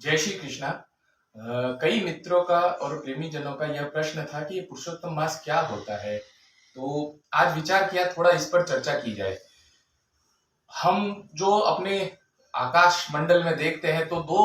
जय श्री कृष्णा। कई मित्रों का और प्रेमी जनों का यह प्रश्न था कि ये पुरुषोत्तम मास क्या होता है। तो आज विचार किया थोड़ा इस पर चर्चा की जाए। हम जो अपने आकाश मंडल में देखते हैं तो दो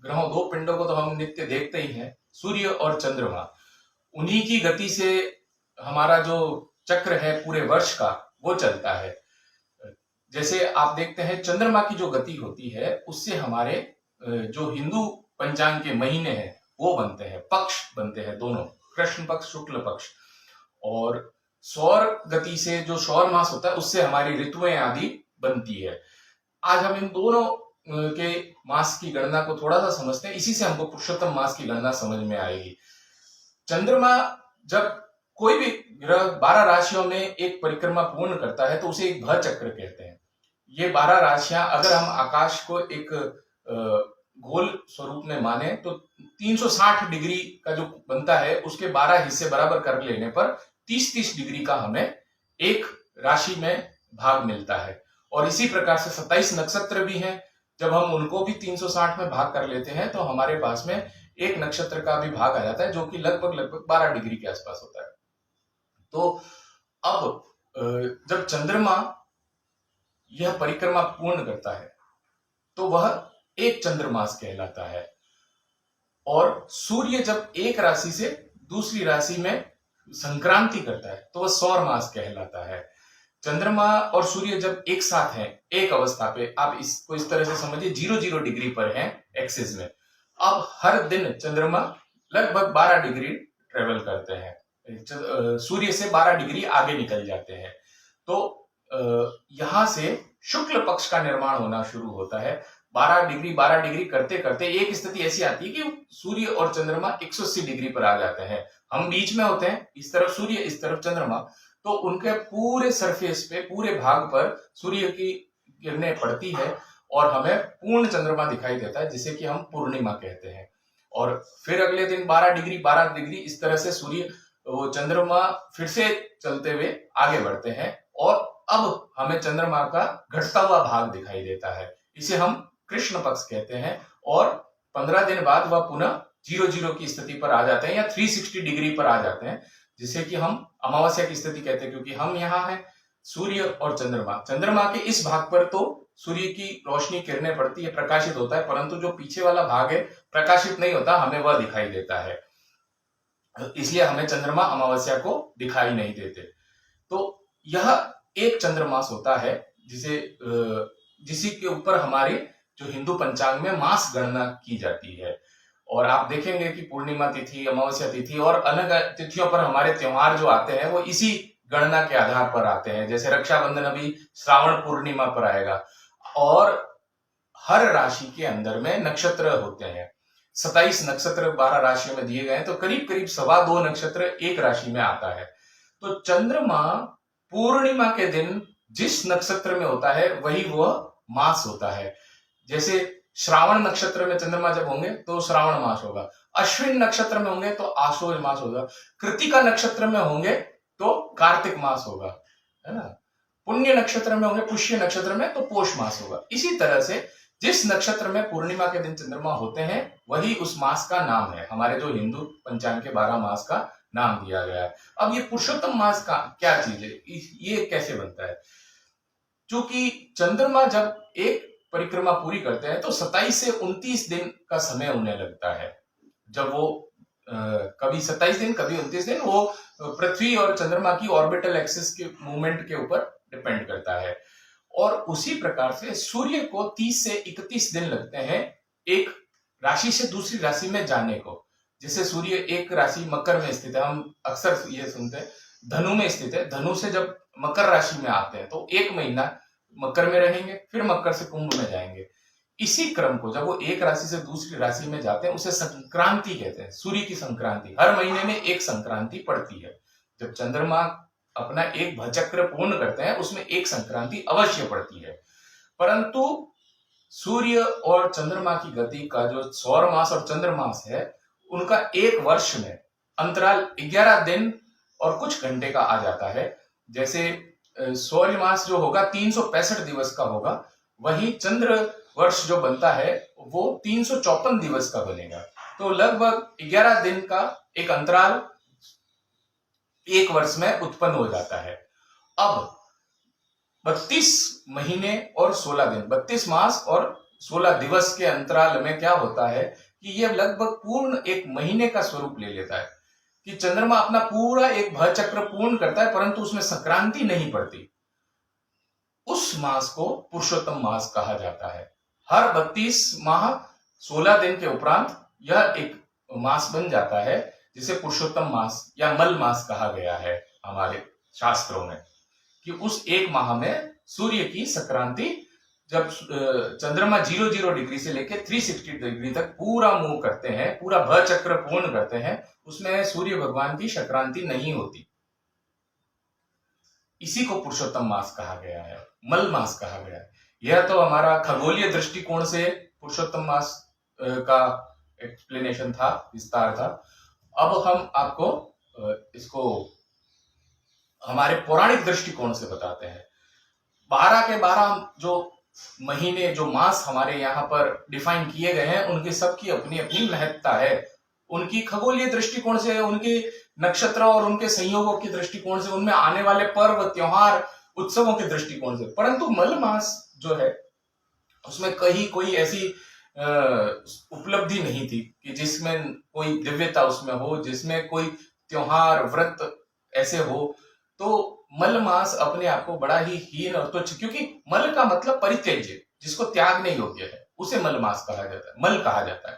ग्रहों, दो पिंडों को तो हम नित्य देखते ही हैं, सूर्य और चंद्रमा। उन्हीं की गति से हमारा जो चक्र है पूरे वर्ष का वो चलता है। जैसे आप देखते हैं चंद्रमा की जो गति होती है उससे हमारे जो हिंदू पंचांग के महीने हैं वो बनते हैं, पक्ष बनते हैं दोनों, कृष्ण पक्ष शुक्ल पक्ष। और सौर गति से जो सौर मास होता है उससे हमारी ऋतुएं आदि बनती है। आज हम इन दोनों के मास की गणना को थोड़ा सा समझते हैं, इसी से हमको पुरुषोत्तम मास की गणना समझ में आएगी। चंद्रमा जब कोई भी ग्रह 12 राशियों में एक परिक्रमा पूर्ण करता है तो उसे एक भर चक्र कहते हैं। ये 12 राशियां अगर हम आकाश को एक गोल स्वरूप में माने तो 360 डिग्री का जो बनता है उसके 12 हिस्से बराबर कर लेने पर 30-30 डिग्री का हमें एक राशि में भाग मिलता है। और इसी प्रकार से 27 नक्षत्र भी हैं, जब हम उनको भी 360 में भाग कर लेते हैं तो हमारे पास में एक नक्षत्र का भी भाग आ जाता है जो कि लगभग 12 डिग्री के आसपास होता है। तो अब जब चंद्रमा यह परिक्रमा पूर्ण करता है तो वह एक चंद्रमास कहलाता है। और सूर्य जब एक राशि से दूसरी राशि में संक्रांति करता है तो वह सौर मास कहलाता है। चंद्रमा और सूर्य जब एक साथ हैं एक अवस्था पे, आप इसको इस तरह से समझिए 0-0 डिग्री पर हैं एक्सिस में। अब हर दिन चंद्रमा लगभग 12 डिग्री ट्रेवल करते हैं, सूर्य से 12 डिग्री आगे निकल जाते हैं। तो यहां से शुक्ल पक्ष का निर्माण होना शुरू होता है। 12 डिग्री करते करते एक स्थिति ऐसी आती है कि सूर्य और चंद्रमा 180 डिग्री पर आ जाते हैं। हम बीच में होते हैं, इस तरफ सूर्य इस तरफ चंद्रमा, तो उनके पूरे सरफेस पे, पूरे भाग पर सूर्य की किरणें पड़ती है और हमें पूर्ण चंद्रमा दिखाई देता है जिसे कि हम पूर्णिमा कहते हैं। और फिर अगले दिन 12 डिग्री इस तरह से सूर्य, वो चंद्रमा फिर से चलते हुए आगे बढ़ते हैं और अब हमें चंद्रमा का घटता हुआ भाग दिखाई देता है। इसे हम कृष्ण पक्ष कहते हैं। और 15 दिन बाद वह पुनः 0-0 की स्थिति पर आ जाते हैं या 360 डिग्री पर आ जाते हैं, जिसे कि हम अमावस्या की स्थिति कहते हैं, क्योंकि हम यहाँ हैं सूर्य और चंद्रमा। चंद्रमा के इस भाग पर तो सूर्य की रोशनी किरणें पड़ती है, प्रकाशित होता है, परंतु जो पीछे वाला भाग है प्रकाशित नहीं होता, हमें वह दिखाई देता है। इसलिए हमें चंद्रमा अमावस्या को दिखाई नहीं देते। तो यह एक चंद्रमास होता है जिसी के ऊपर हमारे जो हिंदू पंचांग में मास गणना की जाती है। और आप देखेंगे कि पूर्णिमा तिथि, अमावस्या तिथि और अन्य तिथियों पर हमारे त्योहार जो आते हैं वो इसी गणना के आधार पर आते हैं। जैसे रक्षाबंधन अभी श्रावण पूर्णिमा पर आएगा। और हर राशि के अंदर में नक्षत्र होते हैं, 27 नक्षत्र 12 राशियों में दिए गए हैं, तो करीब करीब 2.25 नक्षत्र एक राशि में आता है। तो चंद्रमा पूर्णिमा के दिन जिस नक्षत्र में होता है वही वह मास होता है। जैसे श्रावण नक्षत्र में चंद्रमा जब होंगे तो श्रावण मास होगा, अश्विन नक्षत्र में होंगे तो आश्विन मास होगा, कृतिका नक्षत्र में होंगे तो कार्तिक मास होगा, है ना। पुण्य नक्षत्र में होंगे, पुष्य नक्षत्र में तो पोष मास होगा। इसी तरह से जिस नक्षत्र में पूर्णिमा के दिन चंद्रमा होते हैं वही उस मास का नाम है। हमारे जो हिंदू पंचांग के 12 मास का नाम दिया गया है। अब ये पुरुषोत्तम मास का क्या चीज है, ये कैसे बनता है? क्योंकि चंद्रमा जब एक परिक्रमा पूरी करते हैं तो 27 से 29 दिन का समय उन्हें लगता है। जब वो कभी 27 दिन कभी 29 दिन, वो पृथ्वी और चंद्रमा की ऑर्बिटल एक्सिस के मूवमेंट के ऊपर डिपेंड करता है। और उसी प्रकार से सूर्य को 30 से 31 दिन लगते हैं एक राशि से दूसरी राशि में जाने को। जैसे सूर्य एक राशि मकर में स्थित है, हम अक्सर ये सुनते हैं धनु में स्थित है, धनु से जब मकर राशि में आते हैं तो एक महीना मकर में रहेंगे, फिर मकर से कुंभ में जाएंगे। इसी क्रम को जब वो एक राशि से दूसरी राशि में जाते हैं उसे संक्रांति कहते हैं, सूर्य की संक्रांति। हर महीने में एक संक्रांति पड़ती है। जब चंद्रमा अपना एक भचक्र पूर्ण करते हैं उसमें एक संक्रांति अवश्य पड़ती है। परंतु सूर्य और चंद्रमा की गति का जो सौर मास और चंद्रमास है उनका एक वर्ष में अंतराल 11 दिन और कुछ घंटे का आ जाता है। जैसे सौर्य मास जो होगा 365 दिवस का होगा, वही चंद्र वर्ष जो बनता है वो 354 दिवस का बनेगा। तो लगभग 11 दिन का एक अंतराल एक वर्ष में उत्पन्न हो जाता है। अब 32 महीने और 16 दिन, 32 मास और 16 दिवस के अंतराल में क्या होता है कि यह लगभग पूर्ण एक महीने का स्वरूप ले लेता है, कि चंद्रमा अपना पूरा एक भर चक्र पूर्ण करता है परंतु उसमें संक्रांति नहीं पड़ती। उस मास को पुरुषोत्तम मास कहा जाता है। हर 32 माह 16 दिन के उपरांत यह एक मास बन जाता है, जिसे पुरुषोत्तम मास या मल मास कहा गया है हमारे शास्त्रों में, कि उस एक माह में सूर्य की संक्रांति, जब चंद्रमा 00 डिग्री से लेकर 360 डिग्री तक पूरा मूव करते हैं, पूरा भर चक्र पूर्ण करते हैं, उसमें सूर्य भगवान की संक्रांति नहीं होती। इसी को पुरुषोत्तम मास कहा गया है, मल मास कहा गया है। यह तो हमारा खगोलीय दृष्टिकोण से पुरुषोत्तम मास का एक्सप्लेनेशन था, विस्तार था। अब हम आपको इसको हमारे पौराणिक दृष्टिकोण से बताते हैं। 12 के 12 जो महीने, जो मास हमारे यहाँ पर डिफाइन किए गए हैं, उनकी सबकी अपनी अपनी महत्ता है। उनकी खगोलीय दृष्टिकोण से, उनके नक्षत्र और उनके संयोगों के दृष्टिकोण से, उनमें आने वाले पर्व, त्योहार, उत्सवों के दृष्टिकोण से। परंतु मल मास जो है उसमें कहीं कोई ऐसी उपलब्धि नहीं थी कि जिसमें कोई दिव्यता उसमें हो, जिसमें कोई त्योहार, व्रत ऐसे हो। तो मल मास अपने आप को बड़ा ही हीन और तुच्छ, क्योंकि मल का मतलब परित्यज्य, जिसको त्यागने योग्य है, उसे मल मास कहा जाता है, मल कहा जाता है।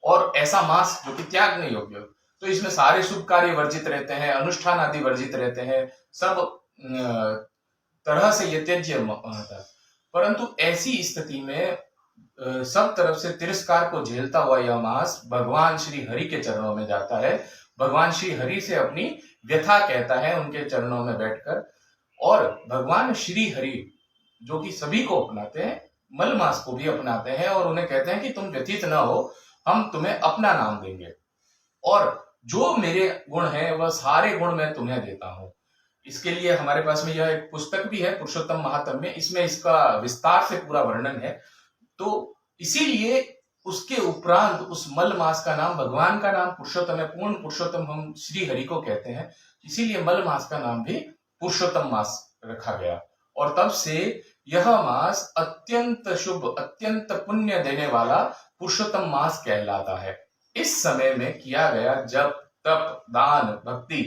और ऐसा मास जो कि त्यागने योग्य हो, तो इसमें सारे शुभ कार्य वर्जित रहते हैं, अनुष्ठान आदि वर्जित रहते हैं, सब तरह से ये त्यज्य होता है। परंतु ऐसी स्थिति में सब तरफ से तिरस्कार को झेलता हुआ यह मास भगवान श्री हरि के चरणों में जाता है। भगवान श्री हरि से अपनी व्यथा कहता है उनके चरणों में बैठकर। और भगवान श्री हरि जो कि सभी को अपनाते हैं, मल मास को भी अपनाते हैं और उन्हें कहते हैं कि तुम व्यथित न हो, हम तुम्हें अपना नाम देंगे और जो मेरे गुण हैं वह सारे गुण मैं तुम्हें देता हूं। इसके लिए हमारे पास में यह एक पुस्तक भी है, पुरुषोत्तम महात्म्य, इसमें इसका विस्तार से पूरा वर्णन है। तो इसीलिए उसके उपरांत उस मल मास का नाम, भगवान का नाम पुरुषोत्तम है, पूर्ण पुरुषोत्तम हम श्री हरि को कहते हैं, इसीलिए मल मास का नाम भी पुरुषोत्तम मास रखा गया। और तब से यह मास अत्यंत शुभ, अत्यंत पुण्य देने वाला पुरुषोत्तम मास कहलाता है। इस समय में किया गया जप, तप, दान, भक्ति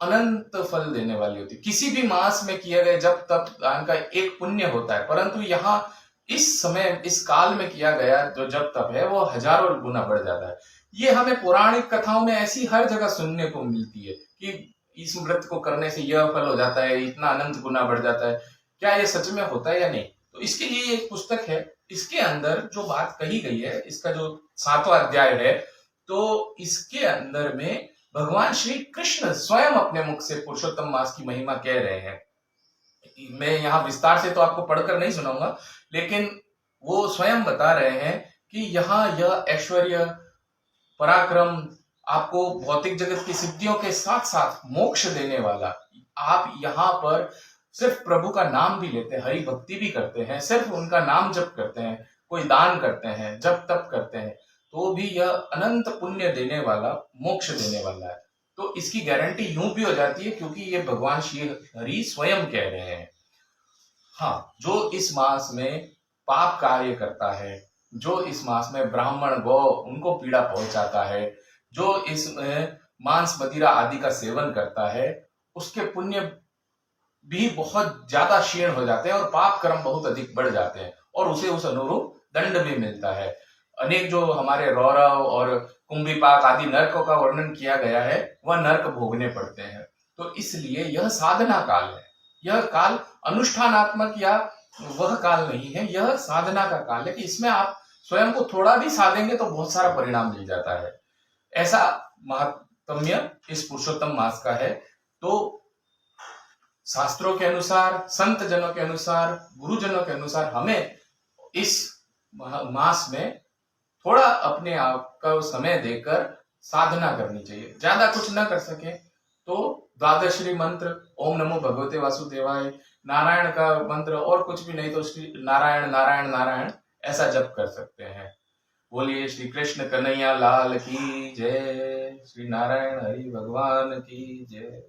अनंत फल देने वाली होती। किसी भी मास में किया गया जप, तप, दान का एक पुण्य होता है, परंतु यहाँ इस समय, इस काल में किया गया जो जप तप है वो हजारों गुना बढ़ जाता है। ये हमें पौराणिक कथाओं में ऐसी हर जगह सुनने को मिलती है कि इस व्रत को करने से यह फल हो जाता है, इतना अनंत गुना बढ़ जाता है। क्या ये सच में होता है या नहीं? तो इसके लिए एक पुस्तक है, इसके अंदर जो बात कही गई है, इसका जो 7वां अध्याय है, तो इसके अंदर में भगवान श्री कृष्ण स्वयं अपने मुख से पुरुषोत्तम मास की महिमा कह रहे हैं। मैं यहाँ विस्तार से तो आपको पढ़कर नहीं सुनाऊंगा, लेकिन वो स्वयं बता रहे हैं कि यहाँ यह ऐश्वर्य, पराक्रम, आपको भौतिक जगत की सिद्धियों के साथ साथ मोक्ष देने वाला, आप यहाँ पर सिर्फ प्रभु का नाम भी लेते हैं, हरि भक्ति भी करते हैं, सिर्फ उनका नाम जप करते हैं, कोई दान करते हैं, जप तप करते हैं, तो भी यह अनंत पुण्य देने वाला, मोक्ष देने वाला है। तो इसकी गारंटी यूं भी हो जाती है क्योंकि ये भगवान श्री हरि स्वयं कह रहे हैं। हाँ, जो इस मास में पाप कार्य करता है, जो इस मास में ब्राह्मण गौ उनको पीड़ा पहुंचाता है, जो इसमें मांस मदिरा आदि का सेवन करता है, उसके पुण्य भी बहुत ज्यादा क्षीण हो जाते हैं और पाप कर्म बहुत अधिक बढ़ जाते हैं और उसे उस अनुरूप दंड भी मिलता है। अनेक जो हमारे रौरव और कुंभीपाक आदि नरकों का वर्णन किया गया है, वह नरक भोगने पड़ते हैं। तो इसलिए यह साधना काल है, यह काल अनुष्ठानात्मक या वह काल नहीं है, यह साधना का काल है कि इसमें आप स्वयं को थोड़ा भी साधेंगे तो बहुत सारा परिणाम मिल जाता है। ऐसा महात्म्य इस पुरुषोत्तम मास का है। तो शास्त्रों के अनुसार, संत जनों के अनुसार, गुरुजनों के अनुसार हमें इस मास में थोड़ा अपने आप का समय देकर साधना करनी चाहिए। ज्यादा कुछ ना कर सके तो द्वादशी मंत्र, ओम नमो भगवते वासुदेवाय, नारायण का मंत्र, और कुछ भी नहीं तो श्री नारायण नारायण नारायण, ऐसा जप कर सकते हैं। बोलिए श्री कृष्ण कन्हैया लाल की जय, श्री नारायण हरि भगवान की जय।